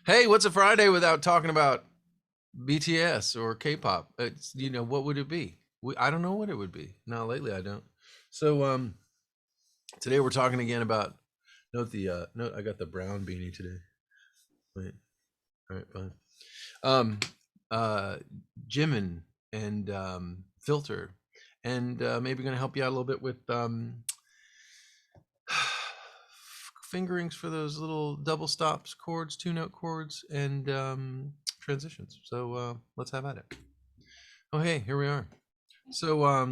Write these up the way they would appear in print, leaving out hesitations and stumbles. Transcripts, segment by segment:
Hey, what's a Friday without talking about BTS or K-pop? It's, what would it be? I don't know what it would be. Not lately, I don't. So, today we're talking again about note I got the brown beanie today. Wait, all right, fine. Um, uh, Jimin and Filter, and maybe going to help you out a little bit with fingerings for those little double stops chords, two note chords, and transitions. So let's have at it. Oh, hey, here we are. So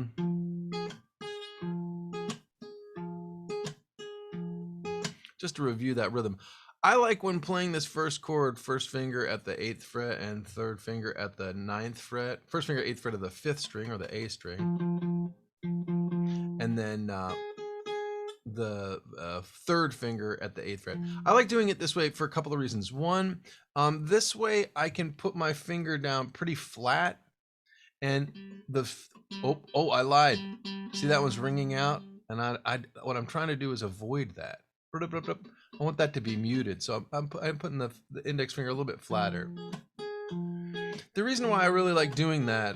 just to review that rhythm, I like when playing this first chord, first finger at the 8th fret and third finger at the 9th fret, first finger 8th fret of the 5th string or the A string, and then the third finger at the 8th fret. I like doing it this way for a couple of reasons. One, this way I can put my finger down pretty flat, and I lied. See, that one's ringing out, and I what I'm trying to do is avoid that. I want that to be muted, so I'm putting the index finger a little bit flatter. The reason why I really like doing that,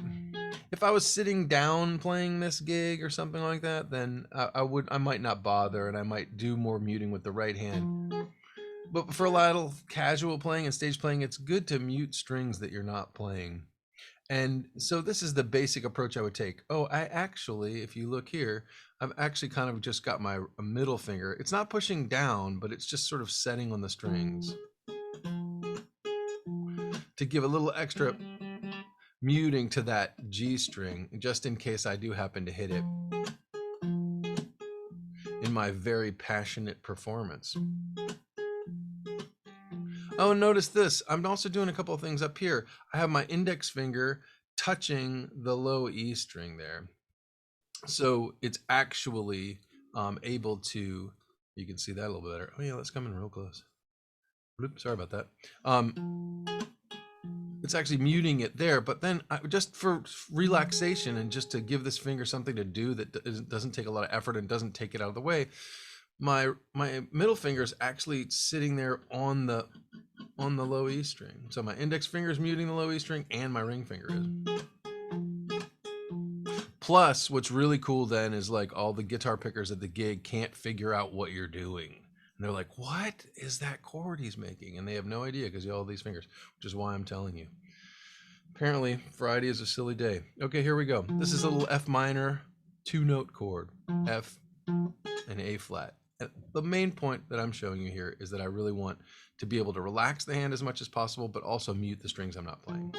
if I was sitting down playing this gig or something like that, then I might not bother, and I might do more muting with the right hand. But for a lot of casual playing and stage playing, it's good to mute strings that you're not playing. And so this is the basic approach I would take. Oh, I actually, if you look here, I've actually kind of just got my middle finger. It's not pushing down, but it's just sort of setting on the strings to give a little extra muting to that G string, just in case I do happen to hit it in my very passionate performance. Oh, notice this. I'm also doing a couple of things up here. I have my index finger touching the low E string there. So it's actually able to, you can see that a little bit better. Oh yeah, let's come in real close. Oops, sorry about that. It's actually muting it there, but then just for relaxation and just to give this finger something to do that doesn't take a lot of effort and doesn't take it out of the way, my middle finger is actually sitting there on the low E string. So my index finger is muting the low E string and my ring finger is. Plus, what's really cool then is like all the guitar pickers at the gig can't figure out what you're doing. And they're like, what is that chord he's making? And they have no idea because you have all these fingers, which is why I'm telling you. Apparently, Friday is a silly day. Okay, here we go. This is a little F minor two note chord, F and A flat. And the main point that I'm showing you here is that I really want to be able to relax the hand as much as possible, but also mute the strings I'm not playing.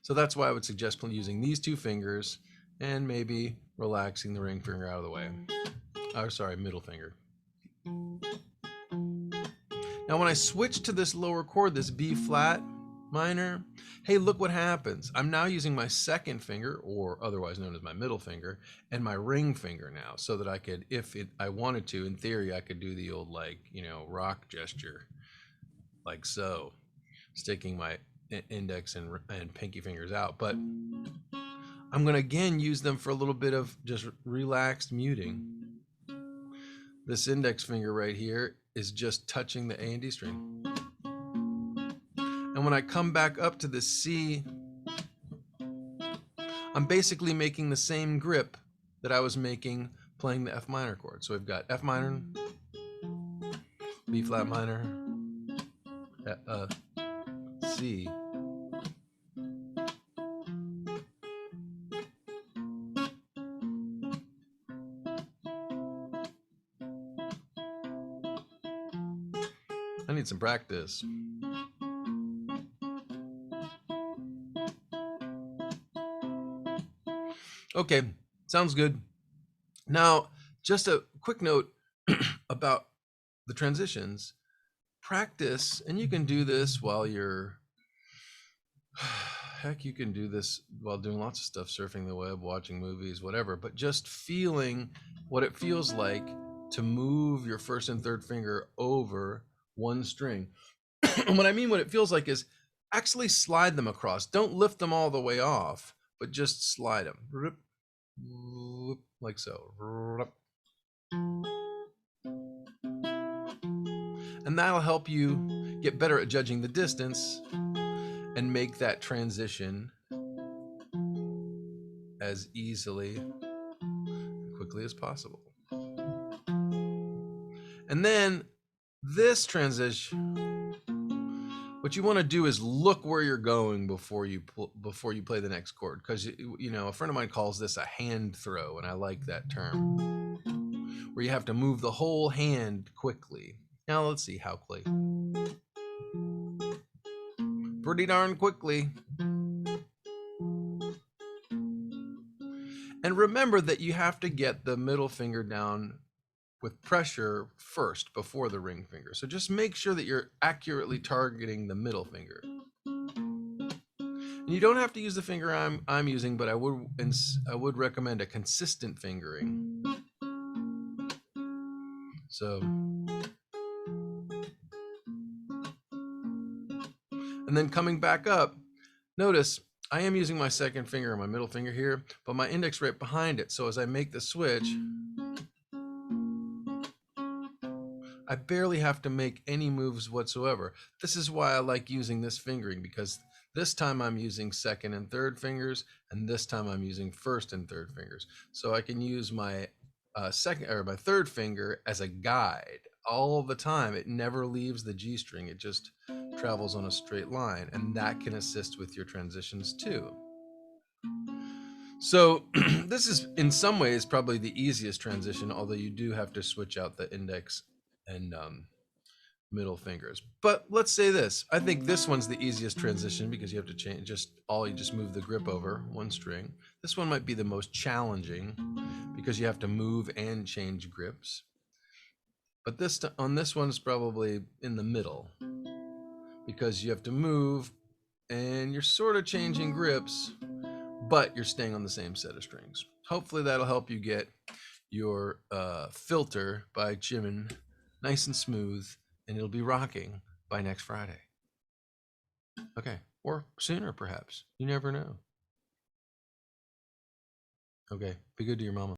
So that's why I would suggest using these two fingers and maybe relaxing the ring finger out of the way. Oh, sorry, middle finger. Now when I switch to this lower chord, this B flat minor, hey, look what happens. I'm now using my second finger, or otherwise known as my middle finger, and my ring finger now, so that I could, I wanted to, in theory, I could do the old rock gesture, like so, sticking my index and pinky fingers out. But I'm going to again use them for a little bit of just relaxed muting. This index finger right here is just touching the A and D string. And when I come back up to the C, I'm basically making the same grip that I was making playing the F minor chord. So we've got F minor, B flat minor, C. I need some practice. Okay, sounds good. Now, just a quick note about the transitions. Practice, and you can do this while you're, heck, you can do this while doing lots of stuff, surfing the web, watching movies, whatever, but just feeling what it feels like to move your first and third finger over one string. And what I mean, what it feels like is actually slide them across. Don't lift them all the way off, but just slide them like so. And that'll help you get better at judging the distance and make that transition as easily and quickly as possible. And then this transition, what you want to do is look where you're going before you play the next chord, because you know, a friend of mine calls this a hand throw, and I like that term, where you have to move the whole hand quickly. Now let's see how quickly. Pretty darn quickly. And remember that you have to get the middle finger down with pressure first before the ring finger. So just make sure that you're accurately targeting the middle finger. And you don't have to use the finger I'm using, but I would recommend a consistent fingering. So, and then coming back up, notice I am using my second finger and my middle finger here, but my index right behind it. So as I make the switch, I barely have to make any moves whatsoever. This is why I like using this fingering, because this time I'm using second and third fingers, and this time I'm using first and third fingers. So I can use my second or my third finger as a guide all the time. It never leaves the G string. It just travels on a straight line, and that can assist with your transitions too. So this is in some ways probably the easiest transition, although you do have to switch out the index and middle fingers. But let's say this, I think this one's the easiest transition because you have to change you just move the grip over one string. This one might be the most challenging because you have to move and change grips. But on this one is probably in the middle because you have to move and you're sort of changing grips, but you're staying on the same set of strings. Hopefully that'll help you get your filter by Jimin nice and smooth, and it'll be rocking by next Friday. Okay, or sooner perhaps. You never know. Okay, be good to your mama.